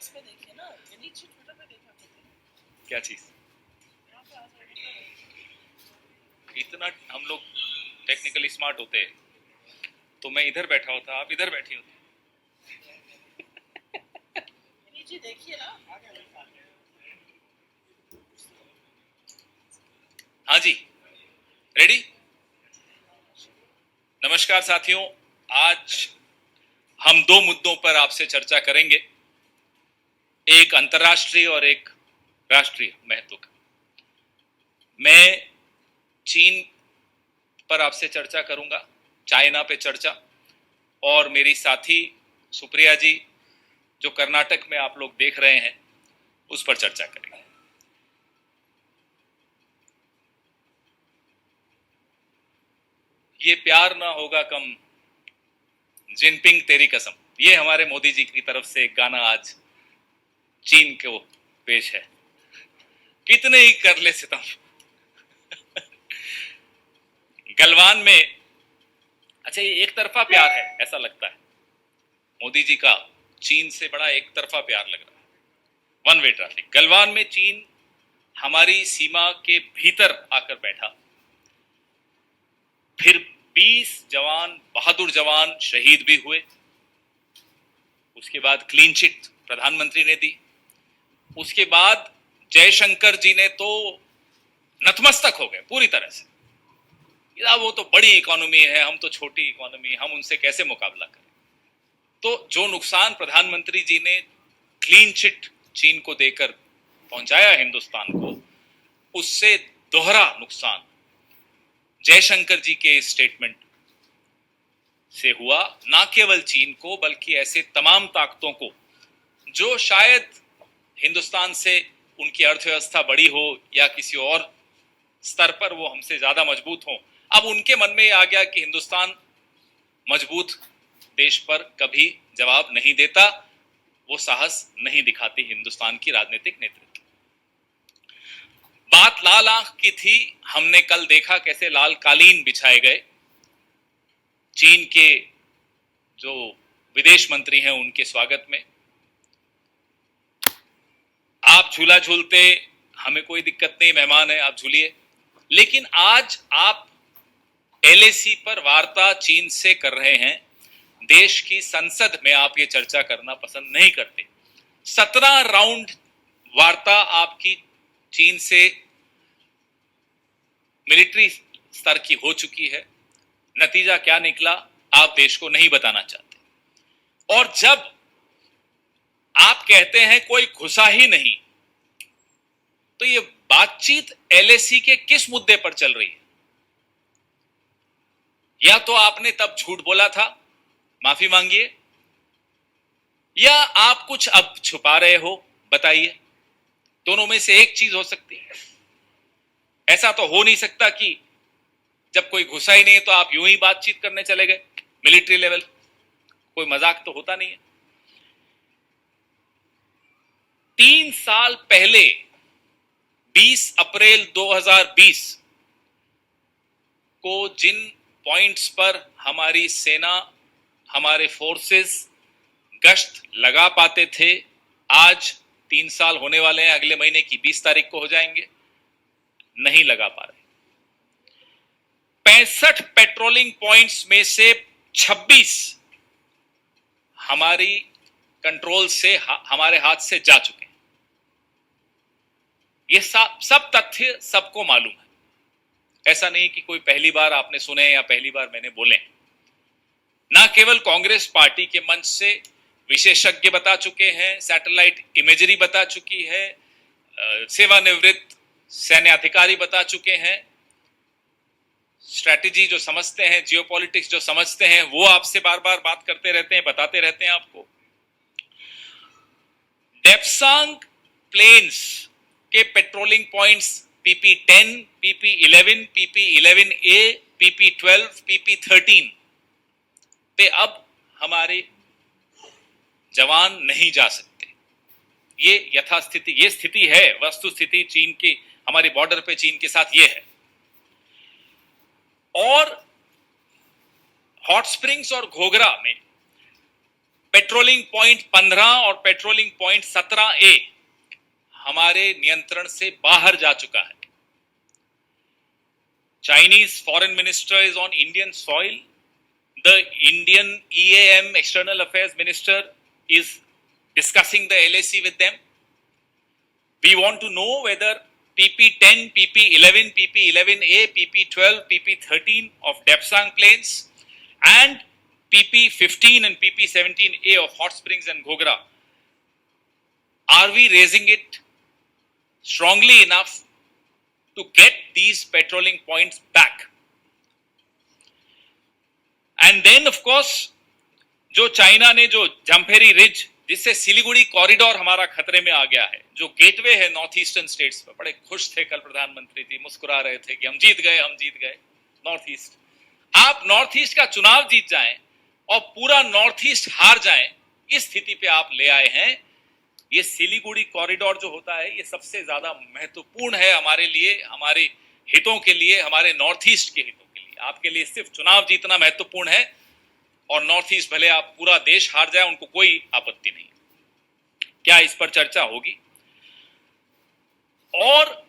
उसमें देखिए ना, ये नीचे ट्विटर पे देखा करते हैं। क्या चीज? यहाँ पे आ जाएगा। इतना हम लोग टेक्निकली स्मार्ट होते हैं, तो मैं इधर बैठा होता, आप इधर बैठी होती। नीचे देखिए ना। हाँ जी, रेडी? नमस्कार साथियों, आज हम दो मुद्दों पर आपसे चर्चा करेंगे, एक अंतर्राष्ट्रीय और एक राष्ट्रीय महत्व का। मैं चीन पर आपसे चर्चा करूंगा, चाइना पे चर्चा, और मेरी साथी सुप्रिया जी जो कर्नाटक में आप लोग देख रहे हैं उस पर चर्चा करेंगे। ये प्यार ना होगा कम, जिनपिंग तेरी कसम, ये हमारे मोदी जी की तरफ से एक गाना आज चीन को पेश है। कितने ही कर ले सितम। गलवान में, अच्छा ये एक तरफा प्यार है ऐसा लगता है, मोदी जी का चीन से बड़ा एक तरफा प्यार लग रहा है, वन वे ट्रैफिक। गलवान में चीन हमारी सीमा के भीतर आकर बैठा, फिर 20 जवान, बहादुर जवान शहीद भी हुए। उसके बाद क्लीन चिट प्रधानमंत्री ने दी। उसके बाद जयशंकर जी ने तो नतमस्तक हो गए पूरी तरह से, या वो तो बड़ी इकोनॉमी है, हम तो छोटी इकोनॉमी, हम उनसे कैसे मुकाबला करें। तो जो नुकसान प्रधानमंत्री जी ने क्लीन चिट चीन को देकर पहुंचाया हिंदुस्तान को, उससे दोहरा नुकसान जयशंकर जी के स्टेटमेंट से हुआ, ना केवल चीन को बल्कि ऐसे तमाम ताकतों को जो शायद हिंदुस्तान से उनकी अर्थव्यवस्था बड़ी हो या किसी और स्तर पर वो हमसे ज्यादा मजबूत हो। अब उनके मन में आ गया कि हिंदुस्तान मजबूत देश पर कभी जवाब नहीं देता, वो साहस नहीं दिखाती हिंदुस्तान की राजनीतिक नेतृत्व। बात लाल आंख की थी, हमने कल देखा कैसे लाल कालीन बिछाए गए चीन के जो विदेश मंत्री हैं उनके स्वागत में। आप झूला झूलते, हमें कोई दिक्कत नहीं, मेहमान है आप झूलिए, लेकिन आज आप एलएसी पर वार्ता चीन से कर रहे हैं, देश की संसद में आप ये चर्चा करना पसंद नहीं करते। 17 राउंड वार्ता आपकी चीन से मिलिट्री स्तर की हो चुकी है, नतीजा क्या निकला आप देश को नहीं बताना चाहते। और जब आप कहते हैं कोई घुसा ही नहीं, तो ये बातचीत एलएसी के किस मुद्दे पर चल रही है? या तो आपने तब झूठ बोला था, माफी मांगिए, या आप कुछ अब छुपा रहे हो, बताइए। दोनों में से एक चीज हो सकती है। ऐसा तो हो नहीं सकता कि जब कोई घुसा ही नहीं है तो आप यूं ही बातचीत करने चले गए मिलिट्री लेवल। कोई मजाक तो होता नहीं है। 3 साल पहले 20 अप्रैल 2020 को जिन पॉइंट्स पर हमारी सेना, हमारे फोर्सेस गश्त लगा पाते थे, आज 3 साल होने वाले हैं, अगले महीने की 20 तारीख को हो जाएंगे, नहीं लगा पा रहे। 65 पेट्रोलिंग पॉइंट्स में से 26 हमारी कंट्रोल से, हमारे हाथ से जा चुके हैं। ये सब तथ्य सबको मालूम है। ऐसा नहीं कि कोई पहली बार आपने सुने या पहली बार मैंने बोले। ना केवल कांग्रेस पार्टी के मंच से विशेषज्ञ बता चुके हैं, सैटेलाइट इमेजरी बता चुकी है, सेवानिवृत्त सैन्य अधिकारी बता चुके हैं, स्ट्रैटेजी जो समझते हैं, जियोपॉलिटिक्स जो समझते हैं, वो आपसे बार बार बात करते रहते हैं, बताते रहते हैं आपको। डेप्सांग प्लेन्स के patrolling points PP10, PP11, PP11A, PP12, PP13 पे अब हमारे जवान नहीं जा सकते। ये यथास्थिति, ये स्थिति है, वस्तु स्थिति चीन की, हमारी बॉर्डर पे चीन के साथ ये है। और हॉट स्प्रिंग्स और घोघरा में पेट्रोलिंग पॉइंट 15 और पेट्रोलिंग पॉइंट 17A हमारे नियंत्रण से बाहर जा चुका है। Chinese foreign minister is on Indian soil. The Indian EAM, External Affairs Minister, is discussing the LAC with them. We want to know whether PP10, PP11, PP11A, PP12, PP13 of Depsang Plains and PP15 and PP17A of Hot Springs and Gogra, are we raising it strongly enough to get these patrolling points back? And then of course जो China ने जो जम्फेरी ridge जिससे Siliguri corridor हमारा खतरे में आ गया है, जो गेटवे है नॉर्थ ईस्टर्न स्टेट्स पर, बड़े खुश थे कल प्रधानमंत्री जी, मुस्कुरा रहे थे कि हम जीत गए नॉर्थ ईस्ट। आप नॉर्थ ईस्ट का चुनाव जीत जाएं और पूरा नॉर्थ ईस्ट हार जाएं, इस स्थिति पे आप ले आए हैं। ये सिलीगुड़ी कॉरिडोर जो होता है ये सबसे ज्यादा महत्वपूर्ण है हमारे लिए, हमारे हितों के लिए, हमारे नॉर्थ ईस्ट के हितों के लिए। आपके लिए सिर्फ चुनाव जीतना महत्वपूर्ण है और नॉर्थ ईस्ट भले आप पूरा देश हार जाए, उनको कोई आपत्ति नहीं। क्या इस पर चर्चा होगी? और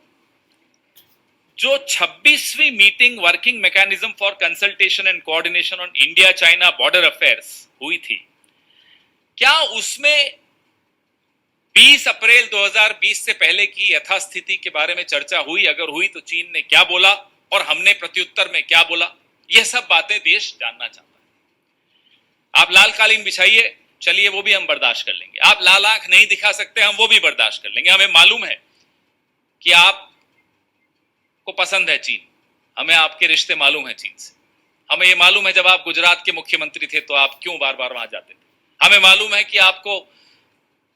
जो 26वीं meeting working mechanism for consultation and coordination on India China border affairs हुई थी, क्या उसमें 20 अप्रैल 2020 से पहले की यथास्थिति के बारे में चर्चा हुई? अगर हुई तो चीन ने क्या बोला और हमने प्रत्युत्तर में क्या बोला? यह सब बातें देश जानना चाहता है। आप लाल कालीन बिछाइए, चलिए वो भी हम बर्दाश्त कर लेंगे। आप लाल आंख नहीं दिखा सकते, हम वो भी बर्दाश्त कर लेंगे। हमें मालूम है कि आप को पसंद है चीन, हमें आपके रिश्ते मालूम है चीन से। हमें ये मालूम है जब आप गुजरात के मुख्यमंत्री थे तो आप क्यों बार बार वहां जाते थे। हमें मालूम है कि आपको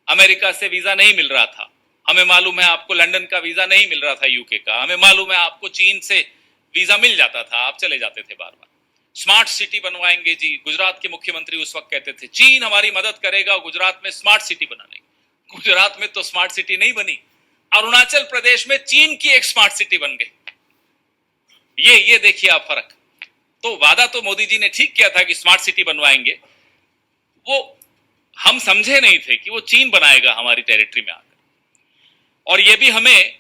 अमेरिका से वीजा नहीं मिल रहा था। हमें मालूम है आपको लंदन का वीजा नहीं मिल रहा था, यूके का। हमें मालूम है आपको चीन से वीजा मिल जाता था, आप चले जाते थे बार बार। स्मार्ट सिटी बनवाएंगे जी, गुजरात के मुख्यमंत्री उस वक्त कहते थे चीन हमारी मदद करेगा गुजरात में स्मार्ट सिटी बनाने। गुजरात में तो स्मार्ट सिटी नहीं बनी, अरुणाचल प्रदेश में चीन की एक स्मार्ट सिटी बन गई। ये देखिए आप फर्क। तो वादा तो मोदी जी ने ठीक किया था कि स्मार्ट सिटी बनवाएंगे, वो हम समझे नहीं थे कि वो चीन बनाएगा हमारी टेरिटरी में आकर। और ये भी हमें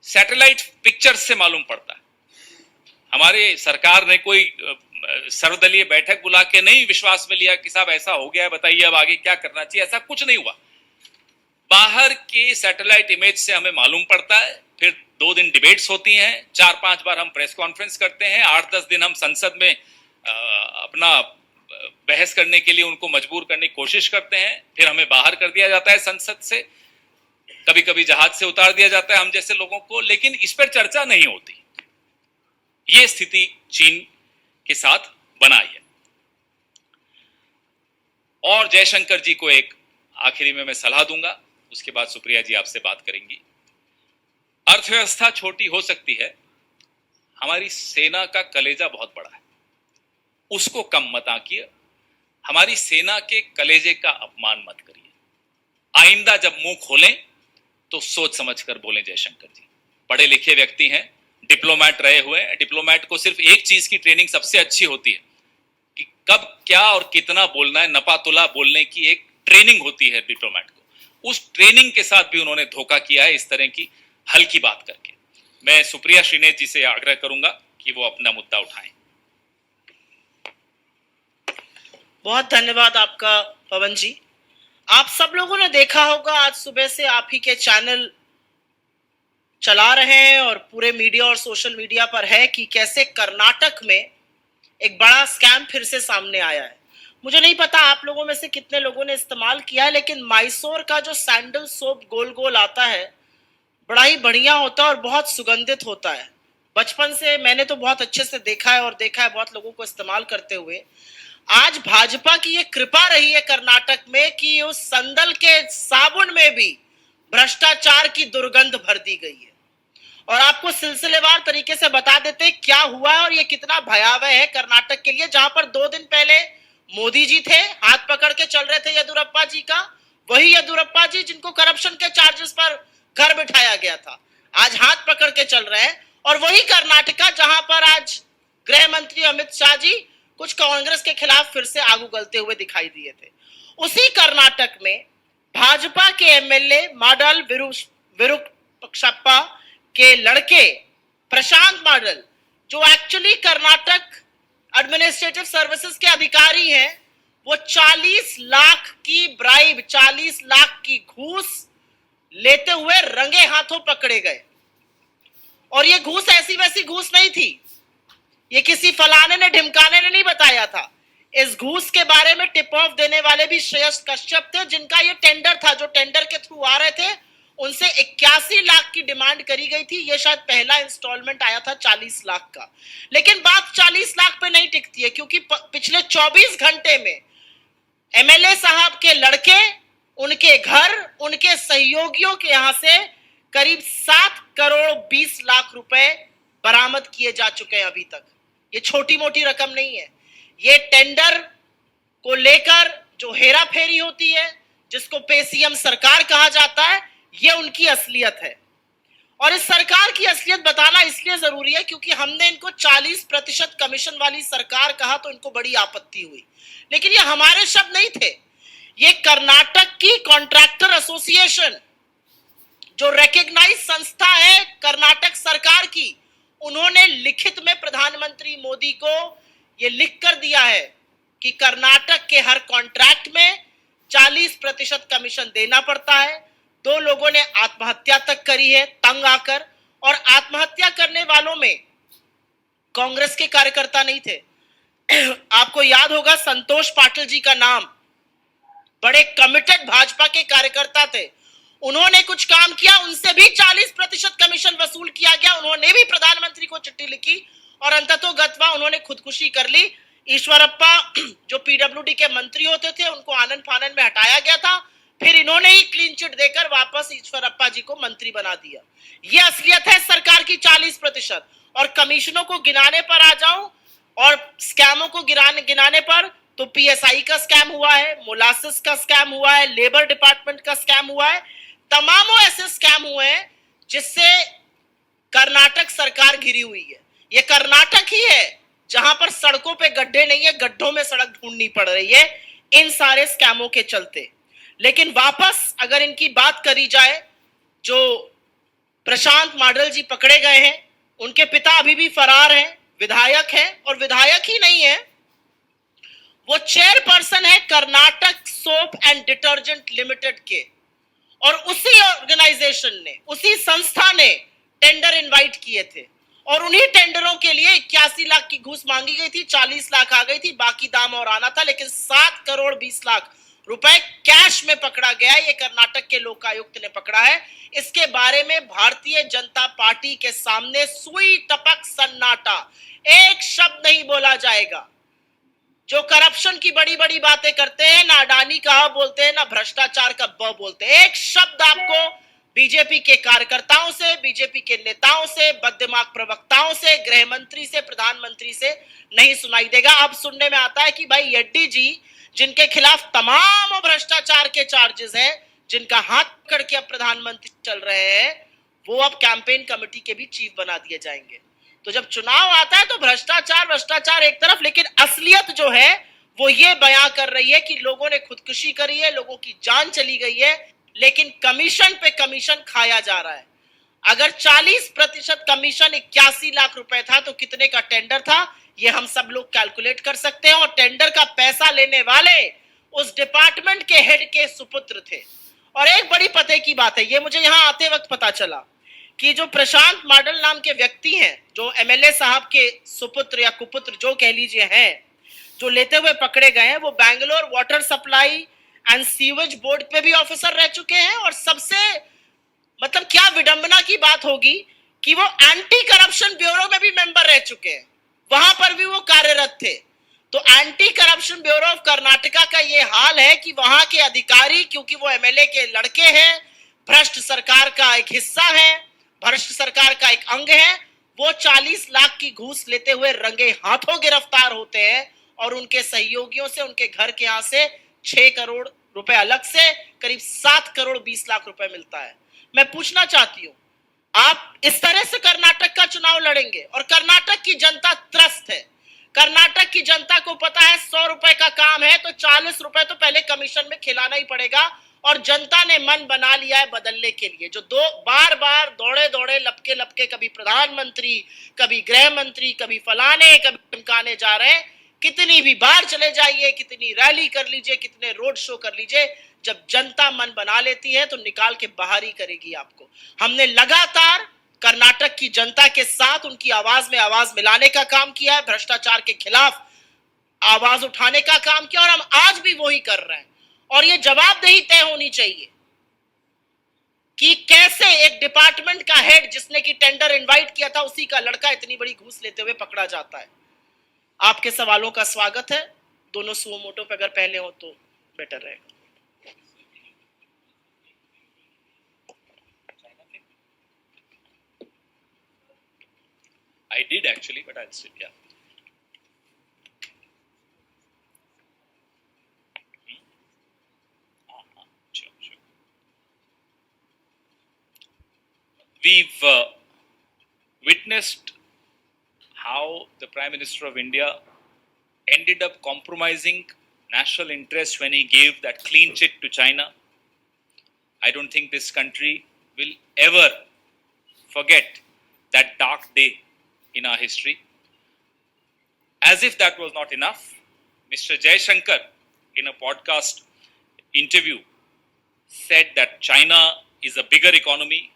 सैटेलाइट पिक्चर्स से मालूम पड़ता है। हमारे सरकार ने कोई सर्वदलीय बैठक बुला के नहीं विश्वास में लिया कि साहब ऐसा हो गया है, बताइए अब आगे क्या करना चाहिए। ऐसा कुछ नहीं हुआ। बाहर के सैटेलाइट इमेज से हमें मालूम पड़ता है, फिर 2 दिन डिबेट्स होती हैं, 4-5 बार हम प्रेस कॉन्फ्रेंस करते हैं, 8-10 दिन हम संसद में अपना बहस करने के लिए उनको मजबूर करने की कोशिश करते हैं, फिर हमें बाहर कर दिया जाता है संसद से, कभी कभी जहाज से उतार दिया जाता है हम जैसे लोगों को, लेकिन इस पर चर्चा नहीं होती। ये स्थिति चीन के साथ बनाई है। और जयशंकर जी को एक आखिरी में मैं सलाह दूंगा, उसके बाद सुप्रिया जी आपसे बात करेंगी। अर्थव्यवस्था छोटी हो सकती है, हमारी सेना का कलेजा बहुत बड़ा है, उसको कम मत आंकिए। हमारी सेना के कलेजे का अपमान मत करिए। आइंदा जब मुंह खोलें तो सोच समझ कर बोलें। जयशंकर जी पढ़े लिखे व्यक्ति हैं, डिप्लोमेट रहे हुए हैं। डिप्लोमेट को सिर्फ एक चीज की ट्रेनिंग सबसे अच्छी होती है कि कब क्या और कितना बोलना है। नपातुला बोलने की एक ट्रेनिंग होती है डिप्लोमेट को। उस ट्रेनिंग के साथ भी उन्होंने धोखा किया है इस तरह की हल्की बात करके। मैं सुप्रिया श्रीनेत जी से आग्रह करूंगा कि वो अपना मुद्दा उठाएं। बहुत धन्यवाद आपका पवन जी। आप सब लोगों ने देखा होगा, आज सुबह से आप ही के चैनल चला रहे हैं और पूरे मीडिया और सोशल मीडिया पर है कि कैसे कर्नाटक में एक बड़ा स्कैम फिर से सामने आया है। मुझे नहीं पता आप लोगों में से कितने लोगों ने इस्तेमाल किया है, लेकिन माइसोर का जो सैंडल सोप गोल गोल आता है बड़ा ही बढ़िया होता है और बहुत सुगंधित होता है। बचपन से मैंने तो बहुत अच्छे से देखा है और देखा है बहुत लोगों को इस्तेमाल करते हुए। आज भाजपा की ये कृपा रही है कर्नाटक में कि उस संदल के साबुन में भी भ्रष्टाचार की दुर्गंध भर दी गई है। और आपको सिलसिलेवार तरीके से बता देते क्या हुआ है और ये कितना भयावह है कर्नाटक के लिए, जहां पर 2 दिन पहले मोदी जी थे, हाथ पकड़ के चल रहे थे येदियुरप्पा जी का। वही येदियुरप्पा जी जिनको करप्शन के चार्जेस पर घर बिठाया गया था, आज हाथ पकड़ के चल रहे हैं। और वही कर्नाटका जहां पर आज गृह मंत्री अमित शाह जी कुछ कांग्रेस के खिलाफ फिर से आग उगलते हुए दिखाई दिए थे। उसी कर्नाटक में भाजपा के एमएलए माडल विरूपाक्षप्पा के लड़के प्रशांत माडल, जो एक्चुअली कर्नाटक एडमिनिस्ट्रेटिव सर्विसेज के अधिकारी हैं, वो 40 लाख की ब्राइब, 40 लाख की घूस लेते हुए रंगे हाथों पकड़े गए। और ये घूस ऐसी वैसी घूस नहीं थी, ये किसी फलाने ने ढिमकाने ने नहीं बताया था। इस घूस के बारे में टिप ऑफ देने वाले भी श्रेयस कश्यप थे, जिनका ये टेंडर था, जो टेंडर के थ्रू आ रहे थे, उनसे 81 लाख की डिमांड करी गई थी। ये शायद पहला इंस्टॉलमेंट आया था 40 लाख का। लेकिन बात 40 लाख पे नहीं टिकती है, क्योंकि पिछले 24 घंटे में एमएलए साहब के लड़के, उनके घर, उनके सहयोगियों के यहां से करीब 7 करोड़ 20 लाख रुपए बरामद किए जा चुके हैं अभी तक। ये छोटी मोटी रकम नहीं है। ये टेंडर को लेकर जो हेरा फेरी होती है, जिसको पेसीएम सरकार कहा जाता है, ये उनकी असलियत है। और इस सरकार की असलियत बताना इसलिए जरूरी है क्योंकि हमने इनको 40% कमीशन वाली सरकार कहा तो इनको बड़ी आपत्ति हुई। लेकिन ये हमारे शब्द नहीं थे, ये कर्नाटक की कॉन्ट्रैक्टर एसोसिएशन, जो रिकॉग्नाइज संस्था है कर्नाटक सरकार की, उन्होंने लिखित में प्रधानमंत्री मोदी को ये लिख कर दिया है कि कर्नाटक के हर कॉन्ट्रैक्ट में 40% कमीशन देना पड़ता है। 2 लोगों ने आत्महत्या तक करी है तंग आकर, और आत्महत्या करने वालों में कांग्रेस के कार्यकर्ता नहीं थे। आपको याद होगा संतोष पाटिल जी का नाम, बड़े कमिटेड भाजपा के कार्यकर्ता थे। उन्होंने कुछ काम किया, उनसे भी 40% कमीशन वसूल किया गया। उन्होंने भी प्रधानमंत्री को चिट्ठी लिखी और अंततोगत्वा उन्होंने खुदकुशी कर ली। ईश्वरप्पा जो पीडब्ल्यूडी के मंत्री होते थे, उनको आनन फानन में हटाया गया था, फिर इन्होंने ही क्लीन चिट देकर वापस ईश्वरप्पा जी को मंत्री बना दिया। यह असलियत है सरकार की 40%। और कमीशनों को गिनाने पर आ जाऊं, और स्कैमों को गिनाने पर, तो पीएसआई का स्कैम हुआ है, मोलासिस का स्कैम हुआ है, लेबर डिपार्टमेंट का स्कैम हुआ है, तमामों ऐसे स्कैम हुए हैं जिससे कर्नाटक सरकार घिरी हुई है। ये कर्नाटक ही है जहां पर सड़कों पे गड्ढे नहीं है, गड्ढों में सड़क ढूंढनी पड़ रही है इन सारे स्कैमों के चलते। लेकिन वापस अगर इनकी बात करी जाए, जो प्रशांत माडल जी पकड़े गए हैं, उनके पिता अभी भी फरार हैं, विधायक हैं, और विधायक ही नहीं है, वो चेयरपर्सन है Karnataka soap and detergent limited के। और उसी ऑर्गेनाइजेशन ने, उसी संस्था ने टेंडर इनवाइट किए थे, और उन्हीं टेंडरों के लिए 81 लाख की घूस मांगी गई थी, 40 लाख आ गई थी, बाकी दाम और आना था। लेकिन 7 करोड़ 20 लाख रुपए कैश में पकड़ा गया। ये कर्नाटक के लोकायुक्त ने पकड़ा है। इसके बारे में भारतीय जनता पार्टी के सामने सुई टपक सन्नाटा, एक शब्द नहीं बोला जाएगा। जो करप्शन की बड़ी बड़ी बातें करते हैं, ना अडानी का बोलते हैं, ना भ्रष्टाचार का ब बोलते हैं, एक शब्द आपको बीजेपी के कार्यकर्ताओं से, बीजेपी के नेताओं से, बददिमाग प्रवक्ताओं से, गृह मंत्री से, प्रधानमंत्री से नहीं सुनाई देगा। अब सुनने में आता है कि भाई येड्डी जी, जिनके खिलाफ तमाम भ्रष्टाचार के चार्जेस हैं, जिनका हाथ पकड़ के अब प्रधानमंत्री चल रहे हैं, वो अब कैंपेन कमेटी के भी चीफ बना दिए जाएंगे। तो जब चुनाव आता है तो भ्रष्टाचार एक तरफ, लेकिन असलियत जो है वो ये बयां कर रही है कि लोगों ने खुदकुशी करी है, लोगों की जान चली गई है, लेकिन कमीशन पे कमीशन खाया जा रहा है। अगर 40% कमीशन 81 लाख रुपए था तो कितने का टेंडर था, ये हम सब लोग कैलकुलेट कर सकते हैं। और टेंडर का पैसा लेने वाले उस डिपार्टमेंट के हेड के सुपुत्र थे। और एक बड़ी पते की बात है, ये मुझे यहां आते वक्त पता चला कि जो प्रशांत माडल नाम के व्यक्ति हैं, जो एमएलए साहब के सुपुत्र या कुपुत्र जो कह लीजिए हैं, जो लेते हुए पकड़े गए हैं, वो Bangalore water supply and sewage board पे भी ऑफिसर रह चुके हैं। और सबसे मतलब क्या विडंबना की बात होगी कि वो एंटी करप्शन ब्यूरो में भी मेंबर रह चुके हैं, वहां पर भी वो कार्यरत थे। तो anti corruption bureau of Karnataka का ये हाल है कि वहां के अधिकारी, क्योंकि वो एमएलए के लड़के हैं, भ्रष्ट सरकार का एक हिस्सा है, भ्रष्ट सरकार का एक अंग है, वो 40 लाख की घूस लेते हुए रंगे हाथों गिरफ्तार होते हैं। और उनके सहयोगियों से, उनके घर के यहां से 6 करोड़ रुपए अलग से करीब 7 करोड़ 20 लाख रुपए मिलता है। मैं पूछना चाहती हूं, आप इस तरह से कर्नाटक का चुनाव लड़ेंगे? और कर्नाटक की जनता त्रस्त है। कर्नाटक की जनता को पता है 100 रुपए का काम है तो 40 रुपए तो पहले कमीशन में खिलाना ही पड़ेगा, और जनता ने मन बना लिया है बदलने के लिए। जो दो बार बार दौड़े दौड़े लपके लपके, कभी प्रधानमंत्री, कभी गृह मंत्री, कभी फलाने, कभी ढमकाने जा रहे हैं, कितनी भी बार चले जाइए, कितनी रैली कर लीजिए, कितने रोड शो कर लीजिए, जब जनता मन बना लेती है तो निकाल के बाहर ही करेगी आपको। हमने लगातार कर्नाटक की जनता के साथ उनकी आवाज में आवाज मिलाने का काम किया है, भ्रष्टाचार के खिलाफ आवाज उठाने का काम किया, और हम आज भी वही कर रहे हैं। और ये जवाबदेही तय होनी चाहिए कि कैसे एक डिपार्टमेंट का हेड जिसने की टेंडर इनवाइट किया था, उसी का लड़का इतनी बड़ी घूस लेते हुए पकड़ा जाता है। आपके सवालों का स्वागत है, दोनों सुओ मोटो पे अगर पहले हो तो बेटर रहेगा। I did actually, but I'll still, yeah. Sure. We've witnessed how the Prime Minister of India ended up compromising national interest when he gave that clean chit to China. I don't think this country will ever forget that dark day in our history. As if that was not enough, Mr. Jaishankar, in a podcast interview, said that China is a bigger economy,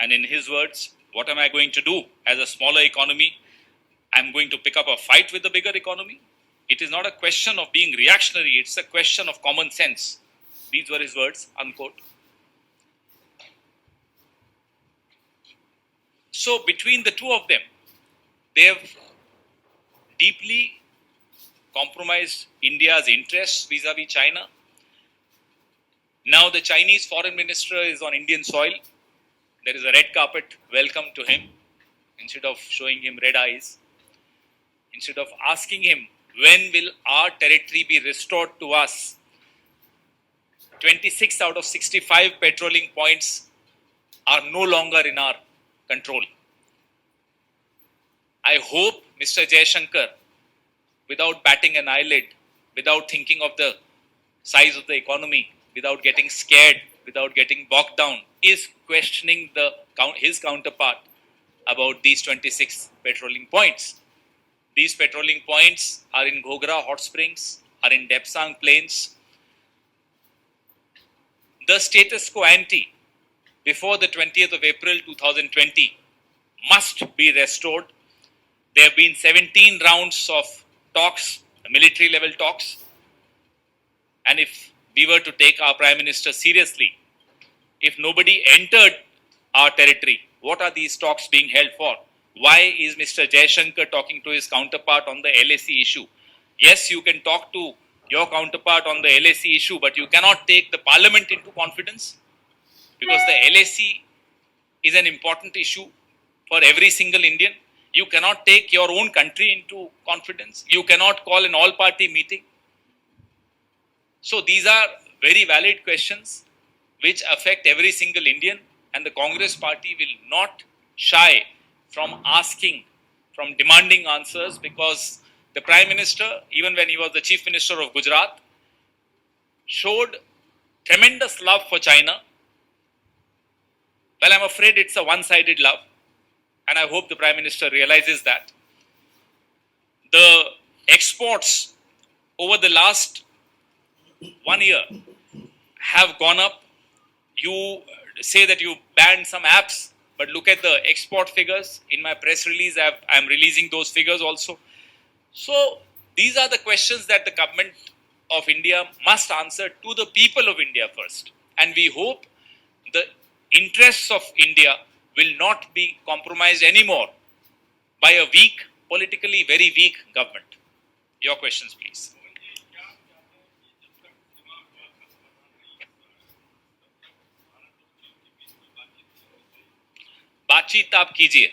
and in his words, what am I going to do as a smaller economy? I'm going to pick up a fight with the bigger economy. It is not a question of being reactionary, it's a question of common sense. These were his words, unquote. So between the two of them, they have deeply compromised India's interests vis-a-vis China. Now the Chinese foreign minister is on Indian soil. There is a red carpet welcome to him. Instead of showing him red eyes, instead of asking him when will our territory be restored to us, 26 out of 65 patrolling points are no longer in our control. I hope Mr. Jaishankar, without batting an eyelid, without thinking of the size of the economy, without getting scared, without getting bogged down, is questioning his counterpart about these 26 patrolling points. These patrolling points are in Ghogra Hot Springs, are in Depsang Plains. The status quo ante before the 20th of April 2020 must be restored. There have been 17 rounds of talks, military level talks, and if we were to take our Prime Minister seriously, if nobody entered our territory, what are these talks being held for? Why is Mr. Jaishankar talking to his counterpart on the LAC issue? Yes, you can talk to your counterpart on the LAC issue, but you cannot take the parliament into confidence, because the LAC is an important issue for every single Indian. You cannot take your own country into confidence. You cannot call an all-party meeting. So these are very valid questions which affect every single Indian, and the Congress party will not shy from asking, from demanding answers, because the Prime Minister, even when he was the Chief Minister of Gujarat, showed tremendous love for China. Well, I'm afraid it's a one-sided love, and I hope the Prime Minister realizes that. The exports over the last 1 year have gone up. You say that you banned some apps, but look at the export figures. In my press release, I'm releasing those figures also. So these are the questions that the government of India must answer to the people of India first. And we hope the interests of India will not be compromised anymore by a weak, politically very weak government. Your questions, please. बातचीत आप कीजिए,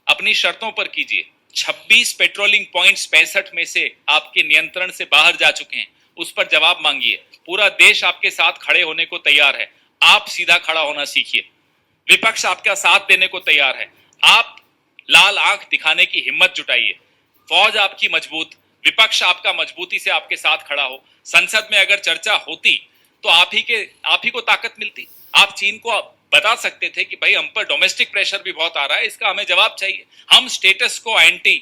अपनी शर्तों पर कीजिए। 26 patrolling points 65 में से आपके नियंत्रण से बाहर जा चुके हैं, उस पर जवाब मांगिए। पूरा देश आपके साथ खड़े होने को तैयार है, आप सीधा खड़ा होना सीखिए। विपक्ष आपका साथ देने को तैयार है, आप लाल आंख दिखाने की हिम्मत जुटाइए। फौज आपकी मजबूत, विपक्ष आपका मजबूती से आपके साथ खड़ा हो, संसद में अगर चर्चा होती तो आप ही को ताकत मिलती। आप चीन को बता सकते थे कि भाई हम पर डोमेस्टिक प्रेशर भी बहुत आ रहा है, इसका हमें जवाब चाहिए। हम स्टेटस को एंटी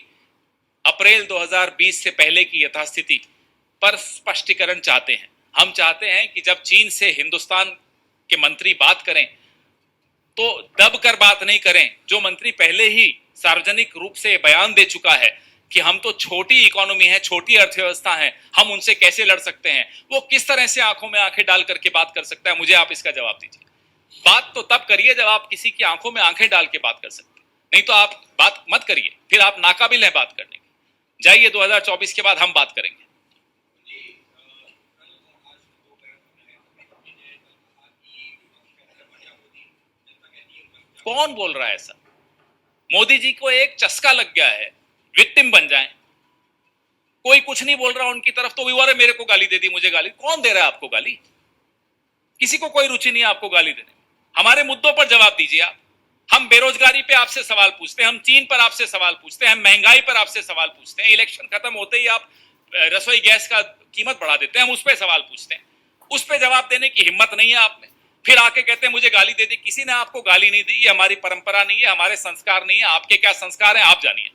अप्रैल 2020 से पहले की यथास्थिति पर स्पष्टीकरण चाहते हैं। हम चाहते हैं कि जब चीन से हिंदुस्तान के मंत्री बात करें तो दब कर बात नहीं करें। जो मंत्री पहले ही सार्वजनिक रूप से बयान दे चुका है कि हम तो छोटी इकोनॉमी है, छोटी अर्थव्यवस्था है, हम उनसे कैसे लड़ सकते हैं, वो किस तरह से आंखों में आंखें डाल करके बात कर सकता है? मुझे आप इसका जवाब दीजिए। बात तो तब करिए जब आप किसी की आंखों में आंखें डाल के बात कर सकते हैं, नहीं तो आप बात मत करिए, फिर आप नाकाबिल हैं बात करने की। जाइए 2024 के बाद हम बात करेंगे। कौन बोल रहा है ऐसा? मोदी जी को एक चस्का लग गया है, विक्टिम बन जाएं। कोई कुछ नहीं बोल रहा उनकी तरफ तो विवारे मेरे को गाली दे दी, मुझे गाली। कौन दे रहा है आपको गाली? किसी को कोई रुचि नहीं है आपको गाली देने। हमारे मुद्दों पर जवाब दीजिए आप। हम बेरोजगारी पे आपसे सवाल पूछते हैं, हम चीन पर आपसे सवाल पूछते हैं, हम महंगाई पर आपसे सवाल पूछते हैं। इलेक्शन खत्म होते ही आप रसोई गैस का कीमत बढ़ा देते हैं, हम उस पर सवाल पूछते हैं। उस पर जवाब देने की हिम्मत नहीं है आप में। फिर आके कहते हैं मुझे गाली दे दी। किसी ने आपको गाली नहीं दी, ये हमारी परंपरा नहीं है, हमारे संस्कार नहीं है। आपके क्या संस्कार हैं आप जानिए।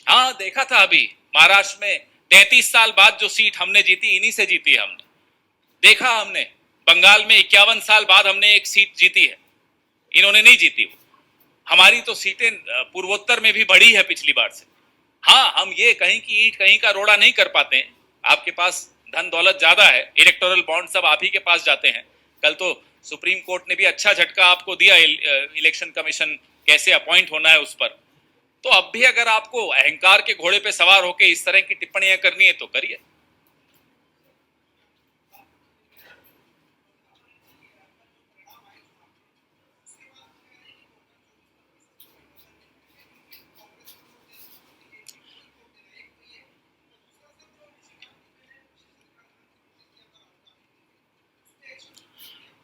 हाँ, देखा था अभी महाराष्ट्र में 33 साल बाद जो सीट हमने जीती, इन्हीं से जीती है हमने। देखा हमने बंगाल में 51 साल बाद हमने एक सीट जीती है, इन्होंने नहीं जीती। वो हमारी तो सीटें पूर्वोत्तर में भी बढ़ी है पिछली बार से। हाँ, हम ये कहीं की ईंट कहीं का रोड़ा नहीं कर पाते हैं। आपके पास धन दौलत ज्यादा है, इलेक्टोरल बॉन्ड सब आप ही के पास जाते हैं। कल तो सुप्रीम कोर्ट ने भी अच्छा झटका आपको दिया, इलेक्शन कमीशन कैसे अपॉइंट होना है उस पर। तो अब भी अगर आपको अहंकार के घोड़े पे सवार होकर इस तरह की टिप्पणियां करनी है तो करिए।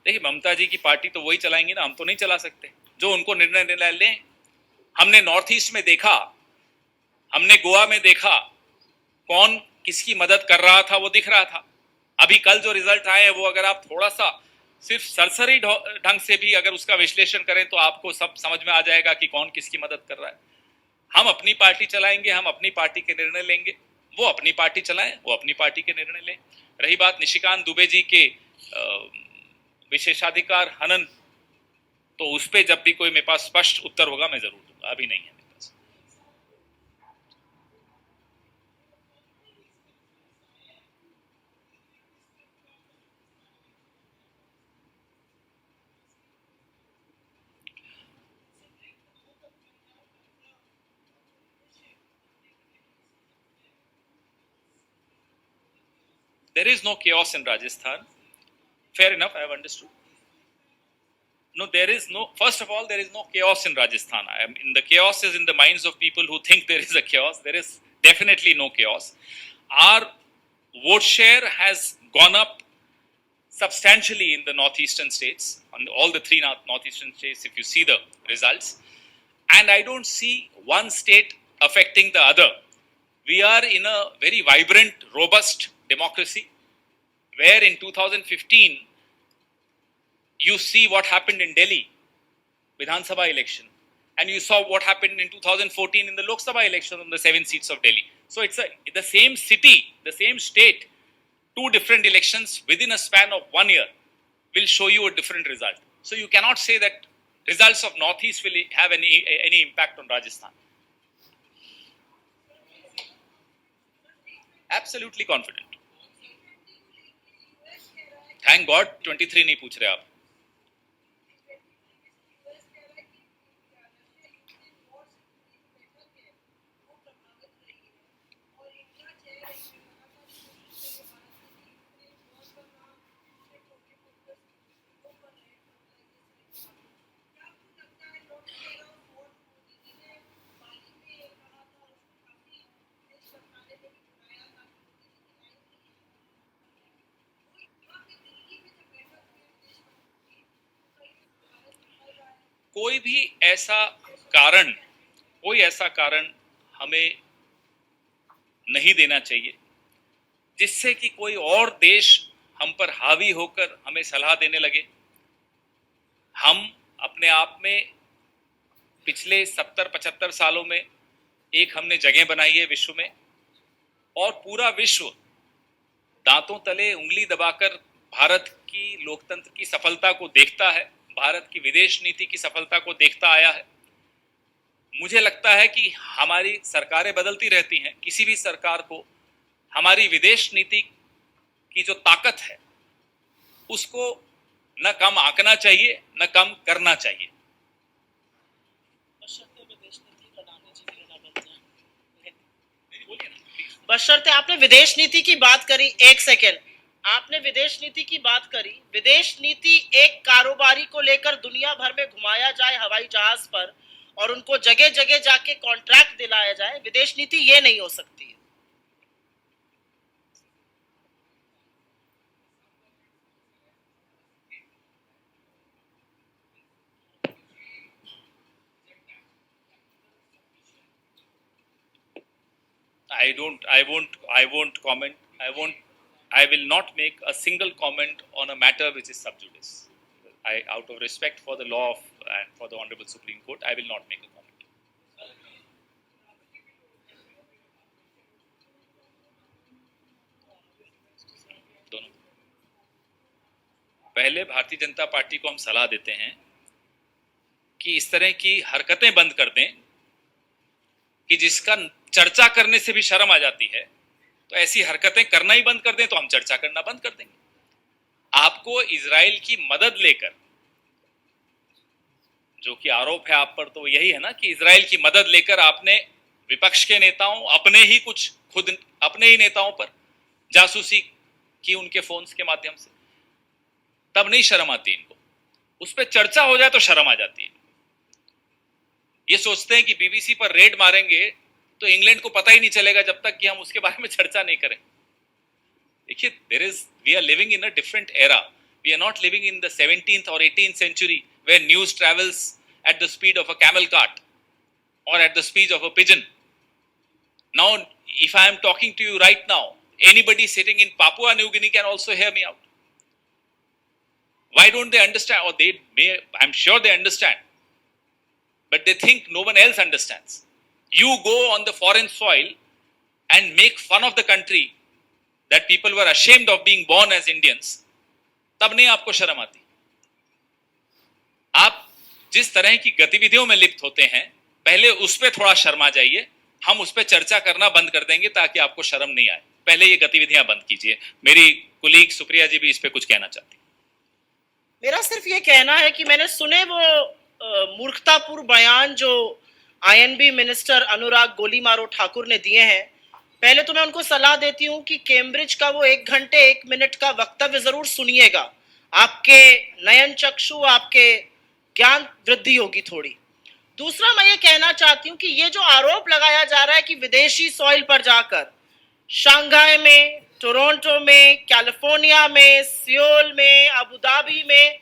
देखिए, ममता जी की पार्टी तो वही चलाएंगी ना, हम तो नहीं चला सकते। जो उनको निर्णय लें। हमने नॉर्थ ईस्ट में देखा, हमने गोवा में देखा, कौन किसकी मदद कर रहा था वो दिख रहा था। अभी कल जो रिजल्ट आए हैं वो अगर आप थोड़ा सा सिर्फ सरसरी ढंग से भी अगर उसका विश्लेषण करें तो आपको सब समझ में आ जाएगा कि कौन किसकी मदद कर रहा है। हम अपनी पार्टी चलाएंगे, हम अपनी पार्टी के निर्णय लेंगे। वो अपनी पार्टी चलाएं, वो अपनी पार्टी के निर्णय लें। रही बात निशिकांत दुबे जी के विशेषाधिकार हनन, तो उस पर जब भी कोई मेरे पास स्पष्ट उत्तर होगा मैं जरूर दूंगा, अभी नहीं है मेरे पास। There is no chaos in Rajasthan. Fair enough, I have understood. No, there is no, first of all, there is no chaos in Rajasthan. The chaos is in the minds of people who think there is a chaos. There is definitely no chaos. Our vote share has gone up substantially in the northeastern states, on all the three northeastern states, if you see the results. And I don't see one state affecting the other. We are in a very vibrant, robust democracy, where in 2015, you see what happened in Delhi, Vidhan Sabha election, and you saw what happened in 2014 in the Lok Sabha election on the 7 seats of Delhi. So it's the same city, the same state, two different elections within a span of 1 year will show you a different result. So you cannot say that results of Northeast will have any impact on Rajasthan. Absolutely confident. Thank God 23 नहीं पूछ रहे आप। कोई ऐसा कारण हमें नहीं देना चाहिए जिससे कि कोई और देश हम पर हावी होकर हमें सलाह देने लगे। हम अपने आप में पिछले 70-75 सालों में एक हमने जगह बनाई है विश्व में, और पूरा विश्व दांतों तले उंगली दबाकर भारत की लोकतंत्र की सफलता को देखता है, भारत की विदेश नीति की सफलता को देखता आया है। मुझे लगता है कि हमारी सरकारें बदलती रहती हैं, किसी भी सरकार को हमारी विदेश नीति की जो ताकत है उसको न कम आंकना चाहिए न कम करना चाहिए। बशर्ते आपने विदेश नीति की बात करी, एक सेकेंड, आपने विदेश नीति की बात करी। विदेश नीति एक कारोबारी को लेकर दुनिया भर में घुमाया जाए हवाई जहाज पर और उनको जगह जगह जाके कॉन्ट्रैक्ट दिलाया जाए, विदेश नीति ये नहीं हो सकती है। I won't comment. I will not make a single comment on a matter which is sub judice. Out of respect for the law and for the Honorable Supreme Court, I will not make a comment. दोनों पहले Bharatiya Janata party को हम सलाह देते हैं कि इस तरह की हरकतें बंद कर दें कि जिसका चर्चा करने से भी शर्म आ जाती है, तो ऐसी हरकतें करना ही बंद कर दें तो हम चर्चा करना बंद कर देंगे। आपको इजराइल की मदद लेकर, जो कि आरोप है आप पर, तो यही है ना कि इजराइल की मदद लेकर आपने विपक्ष के नेताओं, खुद अपने ही नेताओं पर जासूसी की उनके फोन्स के माध्यम से। तब नहीं शर्म आती इनको, उस पर चर्चा हो जाए तो शर्म आ जाती है। ये सोचते हैं कि बीबीसी पर रेड मारेंगे तो इंग्लैंड को पता ही नहीं चलेगा जब तक कि हम उसके बारे में चर्चा नहीं करें। देखिए, we are living in a different era. We are not living in the 17th or 18th century where news travels at the speed of a camel cart or at the speed of a pigeon. Now, if I am talking to you right now, anybody sitting in Papua New Guinea can also hear me out. Why don't they understand? Or they may, I'm sure they understand, but they think no one else understands. You go on the foreign soil and make fun of the country that people were ashamed of being born as Indians, तब नहीं आपको शर्म आती। आप जिस तरह की गतिविधियों में लिप्त होते हैं, पहले उस पर थोड़ा शर्मा जाइए, हम उस पर चर्चा करना बंद कर देंगे ताकि आपको शर्म नहीं आए। पहले ये गतिविधियां बंद कीजिए। मेरी कुलीग सुप्रिया जी भी इस पे कुछ कहना चाहती। मेरा सिर्फ ये कहना है कि मैंने सुने वो मूर्खतापूर्ण बयान जो आईएनबी मिनिस्टर अनुराग गोलीमारो ठाकुर ने दिए हैं। पहले तो मैं उनको सलाह देती हूं कि कैम्ब्रिज का वो 1 घंटे 1 मिनट का वक्तव्य जरूर सुनिएगा, आपके नयन चक्षु, आपके ज्ञान वृद्धि होगी थोड़ी। दूसरा, मैं ये कहना चाहती हूं कि ये जो आरोप लगाया जा रहा है कि विदेशी सॉइल पर जाकर शंघाई में, टोरंटो में, कैलिफोर्निया में, सियोल में, अबू धाबी में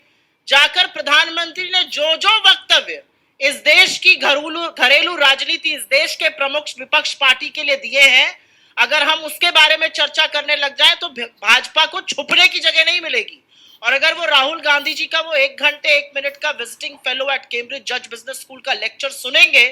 जाकर प्रधानमंत्री ने जो जो वक्तव्य इस देश की घरेलू राजनीति, इस देश के प्रमुख विपक्ष पार्टी के लिए दिए हैं, अगर हम उसके बारे में चर्चा करने लग जाए तो भाजपा को छुपने की जगह नहीं मिलेगी। और अगर वो राहुल गांधी जी का वो 1 घंटे 1 मिनट का विजिटिंग फेलो एट कैम्ब्रिज जज बिजनेस स्कूल का लेक्चर सुनेंगे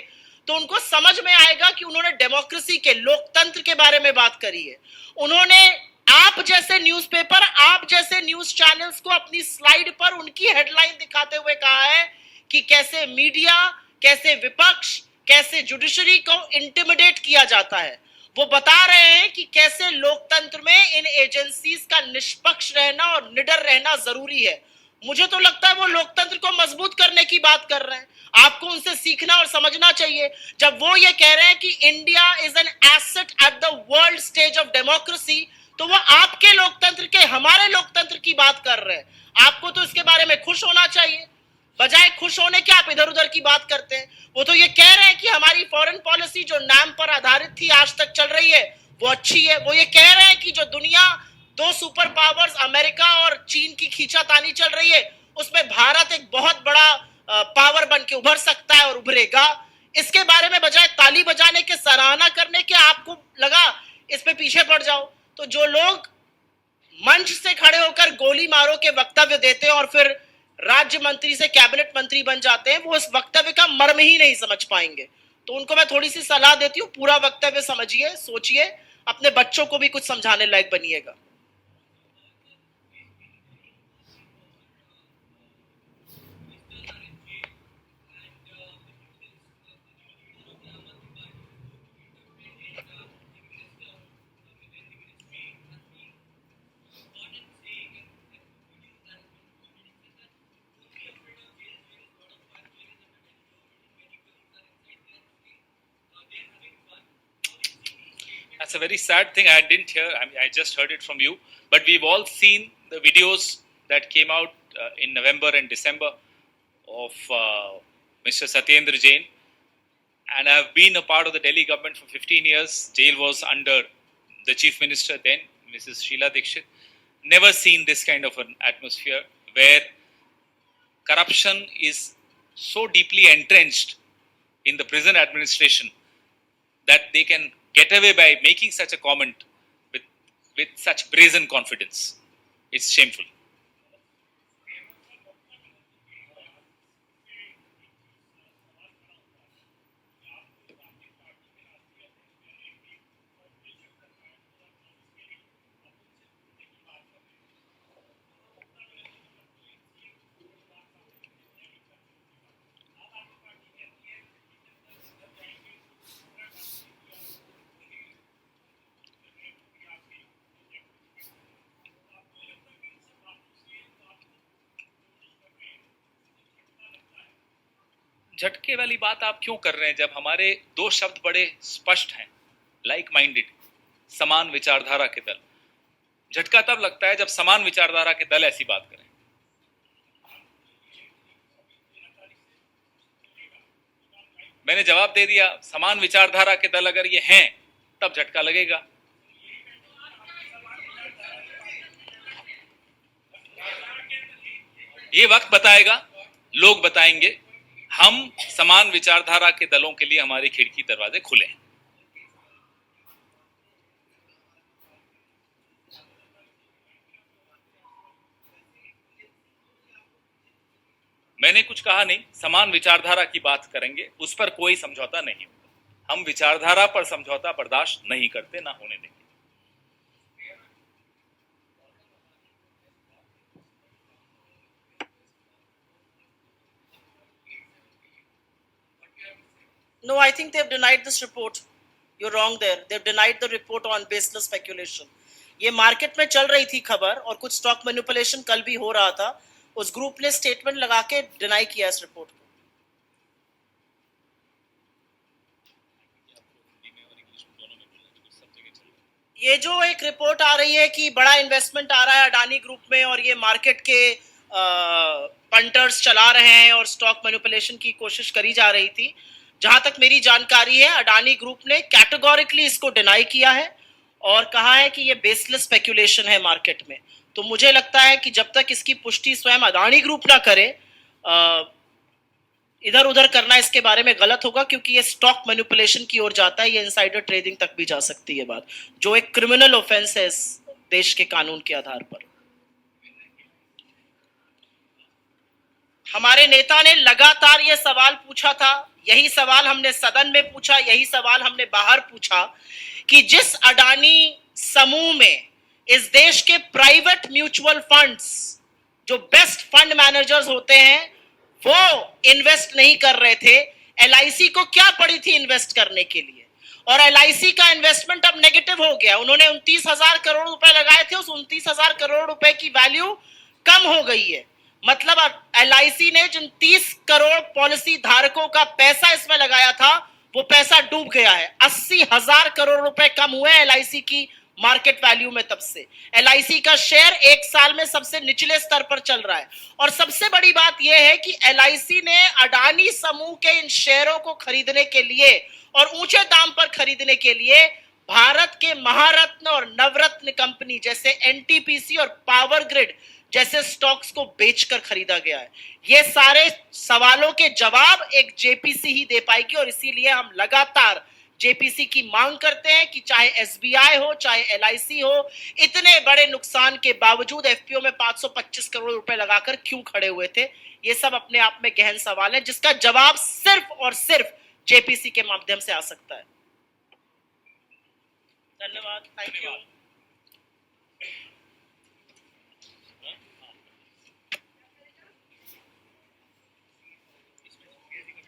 तो उनको समझ में आएगा कि उन्होंने डेमोक्रेसी के, लोकतंत्र के बारे में बात करी है। उन्होंने आप जैसे न्यूज़पेपर, आप जैसे न्यूज चैनल्स को अपनी स्लाइड पर उनकी हेडलाइन दिखाते हुए कहा है कि कैसे मीडिया, कैसे विपक्ष, कैसे जुडिशरी को इंटिमिडेट किया जाता है। वो बता रहे हैं कि कैसे लोकतंत्र में इन एजेंसीज का निष्पक्ष रहना और निडर रहना जरूरी है। मुझे तो लगता है वो लोकतंत्र को मजबूत करने की बात कर रहे हैं। आपको उनसे सीखना और समझना चाहिए। जब वो ये कह रहे हैं कि India is an asset at the world stage of democracy, तो वो आपके लोकतंत्र के, हमारे लोकतंत्र की बात कर रहे हैं। आपको तो इसके बारे में खुश होना चाहिए, बजाय खुश होने के आप इधर उधर की बात करते हैं। वो तो ये कह रहे हैं कि हमारी फॉरेन पॉलिसी जो नाम पर आधारित थी, आज तक चल रही है, वो अच्छी है। वो ये कह रहे हैं कि जो दुनिया 2 सुपर पावर्स अमेरिका और चीन की खींचातानी चल रही है, उसमें भारत एक बहुत बड़ा पावर बन के उभर सकता है और उभरेगा। इसके बारे में बजाय ताली बजाने के, सराहना करने के, आपको लगा इस पे पीछे पड़ जाओ। तो जो लोग मंच से खड़े होकर गोली मारो के वक्तव्य देते हैं और फिर राज्य मंत्री से कैबिनेट मंत्री बन जाते हैं, वो उस वक्तव्य का मर्म ही नहीं समझ पाएंगे। तो उनको मैं थोड़ी सी सलाह देती हूँ, पूरा वक्तव्य समझिए, सोचिए, अपने बच्चों को भी कुछ समझाने लायक बनिएगा। That's a very sad thing. I didn't hear. I just heard it from you. But we've all seen the videos that came out in November and December of Mr. Satyendra Jain. And I've been a part of the Delhi government for 15 years. Jail was under the chief minister then, Mrs. Sheila Dikshit. Never seen this kind of an atmosphere where corruption is so deeply entrenched in the prison administration that they can get away by making such a comment with such brazen confidence. It's shameful. झटके वाली बात आप क्यों कर रहे हैं जब हमारे दो शब्द बड़े स्पष्ट हैं, लाइक माइंडेड, समान विचारधारा के दल। झटका तब लगता है जब समान विचारधारा के दल ऐसी बात करें। मैंने जवाब दे दिया, समान विचारधारा के दल अगर ये हैं तब झटका लगेगा। ये वक्त बताएगा, लोग बताएंगे। हम समान विचारधारा के दलों के लिए हमारी खिड़की दरवाजे खुले हैं। मैंने कुछ कहा नहीं, समान विचारधारा की बात करेंगे, उस पर कोई समझौता नहीं होगा। हम विचारधारा पर समझौता बर्दाश्त नहीं करते, ना होने देंगे। No, I think they've denied this report. You're wrong there. They've denied the report on baseless speculation. ये मार्केट में चल रही थी खबर और कुछ स्टॉक मैनिपुलेशन कल भी हो रहा था, उस ग्रुप ने स्टेटमेंट लगा के डिनाई किया इस रिपोर्ट को। ये जो एक रिपोर्ट आ रही है कि बड़ा इन्वेस्टमेंट आ रहा है अडानी ग्रुप में और ये मार्केट के पंटर्स चला रहे हैं और स्टॉक मैनिपुलेशन की कोशिश करी जा रही थी, जहां तक मेरी जानकारी है अडानी ग्रुप ने कैटेगोरिकली इसको डिनाई किया है और कहा है कि ये बेसलेस स्पेक्यूलेशन है मार्केट में। तो मुझे लगता है कि जब तक इसकी पुष्टि स्वयं अडानी ग्रुप ना करे, इधर उधर करना इसके बारे में गलत होगा, क्योंकि ये स्टॉक मैनिपुलेशन की ओर जाता है, ये इनसाइडर ट्रेडिंग तक भी जा सकती है बात, जो एक क्रिमिनल ऑफेंस है इस देश के कानून के आधार पर। हमारे नेता ने लगातार ये सवाल पूछा था, यही सवाल हमने सदन में पूछा, यही सवाल हमने बाहर पूछा कि जिस अडानी समूह में इस देश के प्राइवेट म्यूचुअल फंड्स, जो बेस्ट फंड मैनेजर्स होते हैं, वो इन्वेस्ट नहीं कर रहे थे, एलआईसी को क्या पड़ी थी इन्वेस्ट करने के लिए, और एलआईसी का इन्वेस्टमेंट अब नेगेटिव हो गया। उन्होंने 29,000 करोड़ रुपए लगाए थे, उस 29,000 करोड़ रुपए की वैल्यू कम हो गई है। मतलब एलआईसी ने जिन 30 करोड़ पॉलिसी धारकों का पैसा इसमें लगाया था, वो पैसा डूब गया है। 80,000 करोड़ रुपए कम हुए एलआईसी की मार्केट वैल्यू में। तब से एलआईसी का शेयर एक साल में सबसे निचले स्तर पर चल रहा है। और सबसे बड़ी बात यह है कि एलआईसी ने अडानी समूह के इन शेयरों को खरीदने के लिए और ऊंचे दाम पर खरीदने के लिए भारत के महारत्न और नवरत्न कंपनी जैसे एनटीपीसी और पावर ग्रिड जैसे स्टॉक्स को बेचकर खरीदा गया है। ये सारे सवालों के जवाब एक जेपीसी ही दे पाएगी और इसीलिए हम लगातार जेपीसी की मांग करते हैं कि चाहे एसबीआई हो चाहे एलआईसी हो, इतने बड़े नुकसान के बावजूद एफपीओ में 525 करोड़ रुपए लगाकर क्यों खड़े हुए थे। ये सब अपने आप में गहन सवाल है जिसका जवाब सिर्फ और सिर्फ जेपीसी के माध्यम से आ सकता है। धन्यवाद, थैंक यू।